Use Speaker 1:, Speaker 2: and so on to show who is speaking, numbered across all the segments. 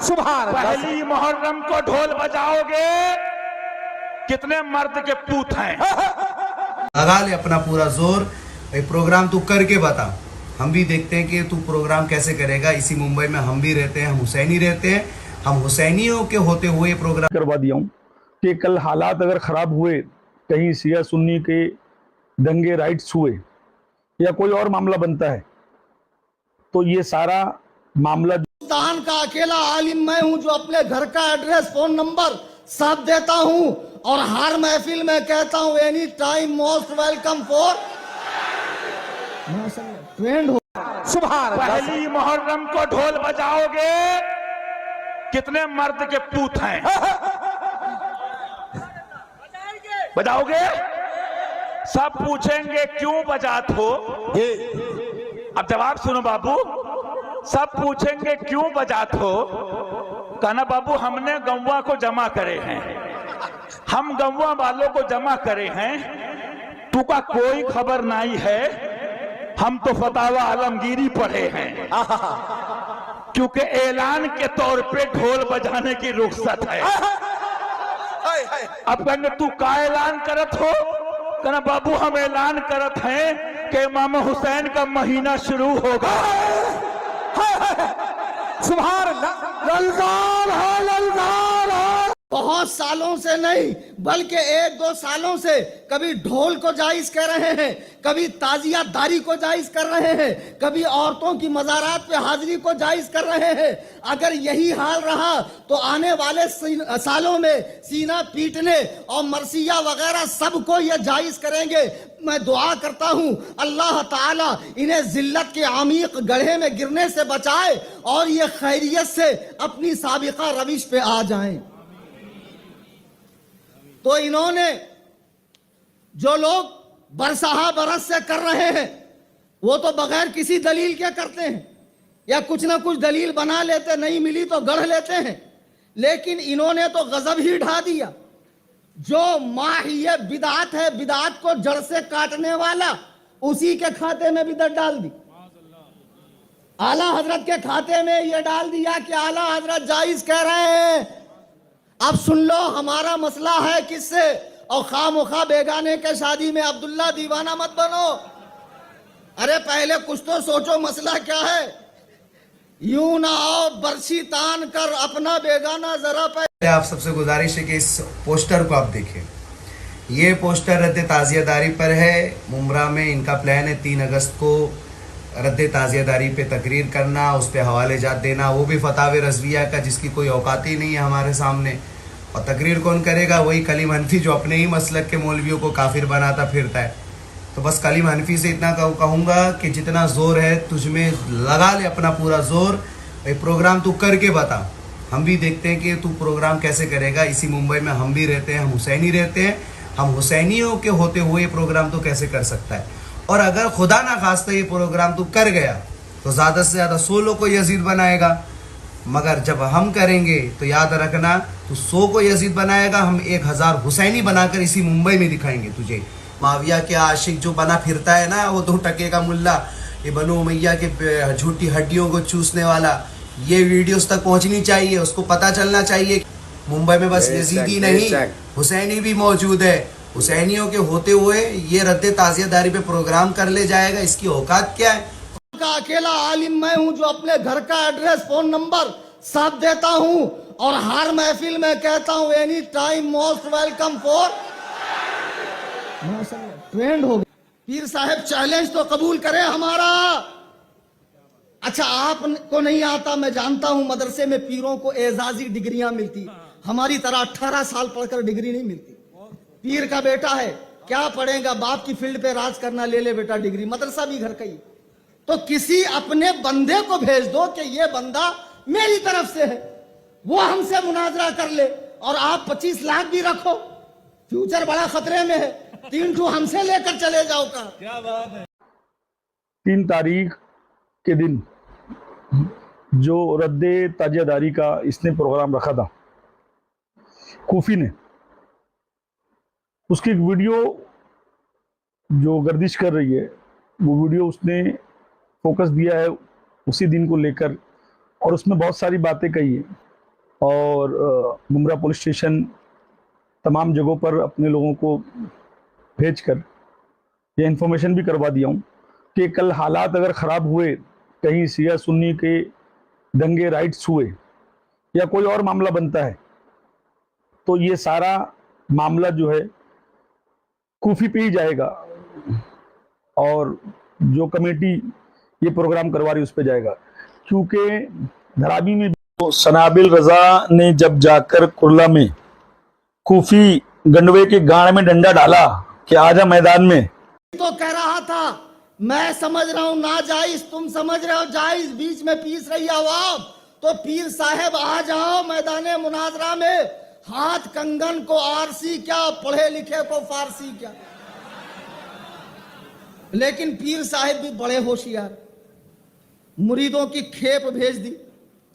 Speaker 1: सुभान अल्लाह।
Speaker 2: पहली मुहर्रम को ढोल बजाओगे, कितने मर्द के पूत हैं।
Speaker 3: लगा ले अपना पूरा जोर, भाई प्रोग्राम तू करके बता, हम भी देखते हैं कि तू प्रोग्राम कैसे करेगा। इसी मुंबई में हम भी रहते हैं, हम हुसैनी रहते हैं, हम हुसैनियों के होते हुए प्रोग्राम
Speaker 4: करवा दिया हूँ कि कल हालात अगर ख़राब हुए, कहीं शिया सुन्नी के दंगे राइट्स हुए या कोई और मामला बनता है, तो ये सारा मामला
Speaker 5: हिंदुस्तान का अकेला आलिम मैं हूं जो अपने घर का एड्रेस फोन नंबर सब देता हूं और हर महफिल में कहता हूं any time most welcome for trend हो।
Speaker 1: सुभान अल्लाह।
Speaker 2: पहली मुहर्रम को ढोल बजाओगे, कितने मर्द के पूत हैं। बजाओगे, सब पूछेंगे क्यों बजात हो। अब जवाब सुनो बाबू, सब पूछेंगे क्यों बजात हो। कहना बाबू हमने गौवा को जमा करे हैं, हम गौवा वालों को जमा करे हैं, तू का कोई खबर नहीं है, हम तो फतावा आलमगीरी पढ़े हैं, क्योंकि ऐलान के तौर पे ढोल बजाने की रुख्सत है। अब कहेंगे तू का ऐलान करत हो। कहना बाबू हम ऐलान करत हैं कि इमाम हुसैन का महीना शुरू होगा।
Speaker 1: सुभान अल्लाह। ललकार है, ललकार है।
Speaker 5: बहुत सालों से नहीं बल्कि 1-2 सालों से कभी ढोल को जायज कर रहे हैं, कभी ताजियादारी को जायज कर रहे हैं, कभी औरतों की मज़ारात पे हाजिरी को जायज कर रहे हैं। अगर यही हाल रहा तो आने वाले सालों में सीना पीटने और मरसिया वगैरह सबको ये जायज करेंगे। मैं दुआ करता हूँ अल्लाह ताला इन्हें जिल्लत के आमीक गड्ढे में गिरने से बचाए और ये खैरियत से अपनी साबिका रविश पे आ जाएं। तो इन्होंने जो लोग बरसहा बरस से कर रहे हैं वो तो बगैर किसी दलील के करते हैं या कुछ ना कुछ दलील बना लेते, नहीं मिली तो गढ़ लेते हैं। लेकिन इन्होंने तो गजब ही ढा दिया। जो माहिया बिदात है, बिदात को जड़ से काटने वाला, उसी के खाते में बिदअत डाल दी। आला हजरत के खाते में ये डाल दिया कि आला हजरत जायज कह रहे हैं। अब सुन लो हमारा मसला है किससे, और खामोखा बेगाने के शादी में अब्दुल्ला दीवाना मत बनो। अरे पहले कुछ तो सोचो मसला क्या है। यूं ना आओ बरसी तान कर अपना बेगाना जरा पे।
Speaker 3: आप सबसे गुजारिश है कि इस पोस्टर को आप देखें। ये पोस्टर रद्द ताजियादारी पर है। मुमरा में इनका प्लान है 3 अगस्त को रद्द ताजियादारी पे तकरीर करना, उस पर हवाले जात देना, वो भी फतावे रजविया का जिसकी कोई औकात ही नहीं है हमारे सामने। और तकरीर कौन करेगा? वही कलीम हनफी जो अपने ही मसलक के मौलवियों को काफिर बनाता फिरता है। तो बस कलीम हनफी से इतना कहूँगा कि जितना जोर है तुझमें लगा ले अपना पूरा जोर, भाई प्रोग्राम तू करके बता, हम भी देखते हैं कि तू प्रोग्राम कैसे करेगा। इसी मुंबई में हम भी रहते हैं, हम हुसैनी रहते हैं, हम हुसैनियों के होते हुए प्रोग्राम तो कैसे कर सकता है। और अगर खुदा ना खास्ता ये प्रोग्राम तू कर गया तो ज़्यादा से ज़्यादा 100 लोग को यजीद बनाएगा, मगर जब हम करेंगे तो याद रखना तू 100 को यजीद बनाएगा, हम 1000 हुसैनी बनाकर इसी मुंबई में दिखाएंगे तुझे। माविया के आशिक जो बना फिरता है ना, वो 2 टके का मुल्ला, ये बनो उमैया के झूठी हड्डियों को चूसने वाला, ये वीडियोस तक पहुंचनी चाहिए, उसको पता चलना चाहिए मुंबई में बस यजीदी नहीं हुसैनी भी मौजूद है। हुसैनियों के होते हुए ये रद्द ताजियादारी पे प्रोग्राम कर ले जाएगा, इसकी औकात क्या है।
Speaker 5: का अकेला आलिम मैं हूं जो अपने घर का एड्रेस फोन नंबर सब देता हूं और हर महफिल में कहता हूं any time most welcome for trend हो गया। पीर साहब चैलेंज तो कबूल करें हमारा। अच्छा आपको नहीं आता, मैं जानता हूं मदरसे में पीरों को एजाजी डिग्रियां मिलती, हमारी तरह 18 साल पढ़कर डिग्री नहीं मिलती। पीर का बेटा है, क्या पढ़ेगा, बाप की फील्ड पे राज करना, ले ले बेटा डिग्री, मदरसा भी घर का ही। तो किसी अपने बंदे को भेज दो कि ये बंदा मेरी तरफ से है, वो हमसे मुनाजरा कर ले, और आप 25 लाख भी रखो, फ्यूचर बड़ा खतरे में है। 3 ठू हमसे लेकर चले जाओ का क्या बात है।
Speaker 4: 3 तारीख के दिन जो रद्दे ताजियादारी का इसने प्रोग्राम रखा था कूफी ने, उसकी एक वीडियो जो गर्दिश कर रही है, वो वीडियो उसने फोकस दिया है उसी दिन को लेकर, और उसमें बहुत सारी बातें कही है। और मुमरा पुलिस स्टेशन तमाम जगहों पर अपने लोगों को भेजकर ये इन्फॉर्मेशन भी करवा दिया हूँ कि कल हालात अगर ख़राब हुए, कहीं सिया सुन्नी के दंगे राइट्स हुए या कोई और मामला बनता है, तो ये सारा मामला जो है कूफी पे ही जाएगा और जो कमेटी ये प्रोग्राम करवा रही है उस पर जाएगा। क्योंकि धरावी में तो सनाबिल रजा ने जब जाकर कुर्ला में कूफी गंडवे के गाड़ में डंडा डाला कि आजा मैदान में,
Speaker 5: तो कह रहा था मैं समझ रहा हूं ना जायज, तुम समझ रहे हो जायज, बीच में पीस रही आवाम, तो पीर साहब आ जाओ मैदान मुनाजरा में, हाथ कंगन को आरसी क्या, पढ़े लिखे को फारसी क्या। लेकिन पीर साहब भी बड़े होशियार, मुरीदों की खेप भेज दी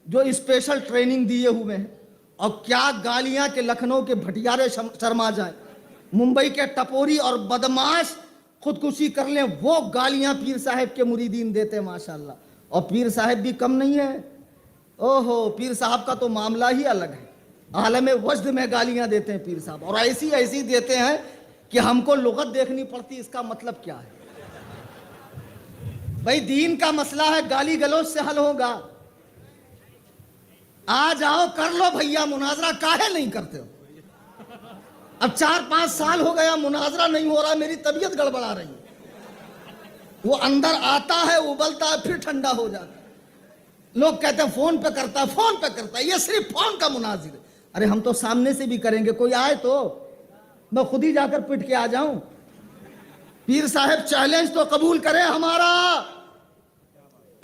Speaker 5: जो स्पेशल ट्रेनिंग दिए हुए हैं, और क्या गालियां के लखनऊ के भटियारे शर्मा जाए, मुंबई के टपोरी और बदमाश खुदकुशी कर लें, वो गालियां पीर साहब के मुरीदीन देते माशाल्लाह। और पीर साहब भी कम नहीं है, ओहो पीर साहब का तो मामला ही अलग है, आलम वजद में गालियां देते हैं पीर साहब, और ऐसी ऐसी देते हैं कि हमको लुगत देखनी पड़ती इसका मतलब क्या है। भाई दीन का मसला है, गाली गलौज से हल होगा। आ जाओ कर लो भैया मुनाजरा, काहे नहीं करते हो। अब 4-5 साल हो गया मुनाजरा नहीं हो रहा, मेरी तबीयत गड़बड़ा रही है। वो अंदर आता है, उबलता है, फिर ठंडा हो जाता है। लोग कहते हैं फोन पे करता है, फोन पे करता है, ये सिर्फ फोन का मुनाजिर है। अरे हम तो सामने से भी करेंगे, कोई आए तो मैं खुद ही जाकर पिट के आ जाऊं। पीर साहब चैलेंज तो कबूल करें हमारा।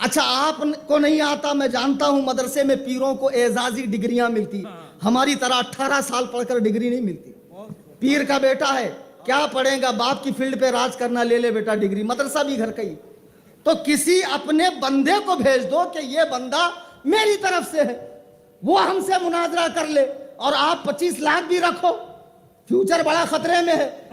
Speaker 5: अच्छा आपको नहीं आता, मैं जानता हूं मदरसे में पीरों को एजाजी डिग्रियां मिलती, हमारी तरह 18 साल पढ़कर डिग्री नहीं मिलती। पीर का बेटा है, क्या पढ़ेगा, बाप की फील्ड पे राज करना, ले ले बेटा डिग्री, मदरसा भी घर का ही। तो किसी अपने बंदे को भेज दो कि ये बंदा मेरी तरफ से है, वो हमसे मुनाजरा कर ले, और आप 25 लाख भी रखो, फ्यूचर बड़ा खतरे में है।